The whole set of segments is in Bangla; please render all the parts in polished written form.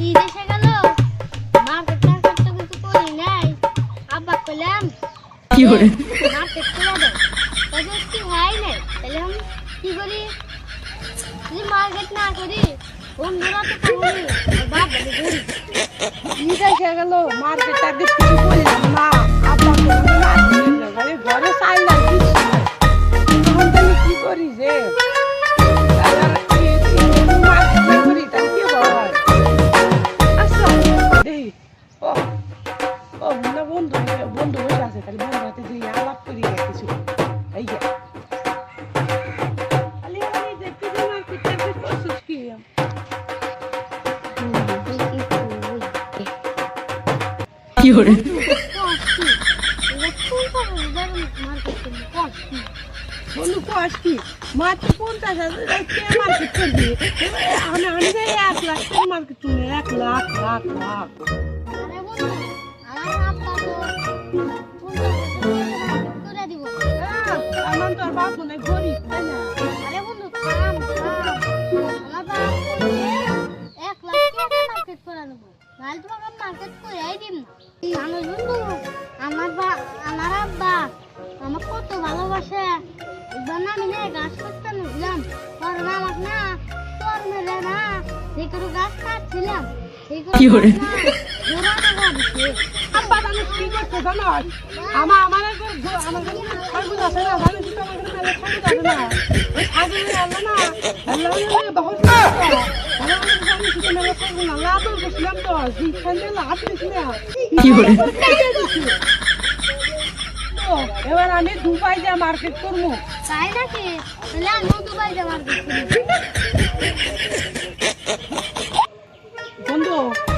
ঈদ এসে গেল, মার্কেট টার্কেট তো কিছু করি নাই। আব্বা কইলাম কি করে মার্কেট করে দাও, তাহলে কি হয় নাই, তাহলে আমি কি করি, যদি মার্কেট না করি বন্ধুরা তো করি, বাপ বলে করি। ঈদ এসে গেল, মার্কেট টার্গেট কিছু করলাম না। আব্বা বলল মার্কেট না, ঘরে চাল নাই, কিছু নাই। তখন তাহলে কি করি যে মার্কেট না করি তাহলে কি হয়? আচ্ছা দেখি ও ও না বন্ধু বন্ধু বসে আছে, তাহলে বন্ধু হাতে দিয়ে আলাপ করি কিছু। এই যে দেখতে যে মার্কেট টার্গেট করছিস কি? কি করে বন্ধু কস কি মাত্র 50,000 কে মার্কেট করবি? আমি যাই 1 লাখ টাকা মার্কেট করবি। 1 লাখ লাখ লাখ আমার তোর বাপ মনে হয় গরিব, তাই না? আমার আব্বা আমার কত ভালোবাসে, একবার না আমি না গাছ কাটতে নিলাম, তোর না আমার না তোর মেলে না সেই করে গাছ কাটছিলাম, কি করে আব্বা জানিস কি করতে জানো? আমার ছাগল আছে না, জানিস তো আমার মেলে ছাগল আছে না, ওই ছাগল আল্লাহ না আল্লাহ বহুত জানিস তো মেলে ছাগল না তো বসলাম তো জিখানে লাভ দিস না। কি করে এবার আমি দুবাই যা মার্কেট করবো। তাই নাকি? তাহলে আমিও দুবাই যাবো মার্কেট করি। বন্ধু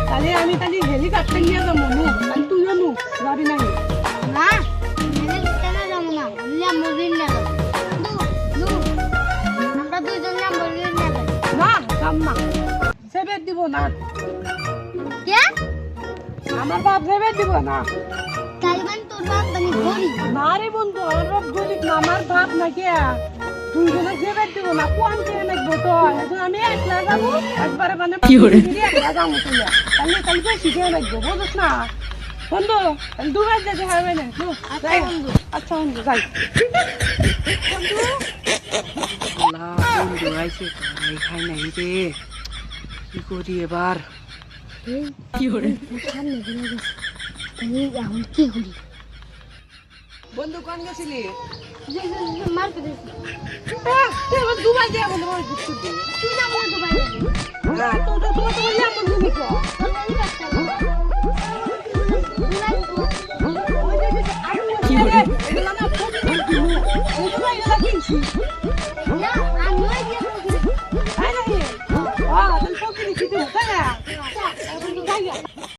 তাহলে আমি তাহলে হেলিকপ্টার নিয়ে যাবো, তাহলে তুইও নু যাবি না? না হেলিকপ্টারে যাবো না, ল্যাম্বরগিনি নিয়ে যাবো। আমরা দুইজন ল্যাম্বরগিনি নিয়ে যাবো। না যাম না, সেবে দিব না, কে? আমার বাপ সেবে দিব না। তাইবান তোর বাপ বানি গরিব। না রে বন্ধু, আমার বাপ গরিব না, আমার বাপ না কে দুইজনে সেবে দিব না, কোন কে নাকবো তো? এখন আমি একলা যাবো, একবারে মানে কি করে একলা যাবো তুলে, তাহলে তাহলে বেশি কে নাকবো, বুঝছ না বন্ধু? তাহলে দুবার যেতে হবে না। আচ্ছা বন্ধু। আচ্ছা বন্ধু যাই। বন্ধু আইসে খাই নাই রে, কি করি এবার? কি করে সামনে চলে গেছে, তাহলে এখন কি করি? বন্ধু কোন গেছিলি? মার্কেটে দুবার দিয়ে বন্ধু মার্কেট করবি? তুই যাবো না দুবাই যাবি? না তো তোমার তোমার যেমন তুমি কো কি করে তাই নাকি? তাহলে পকিনি খেতে তাই না?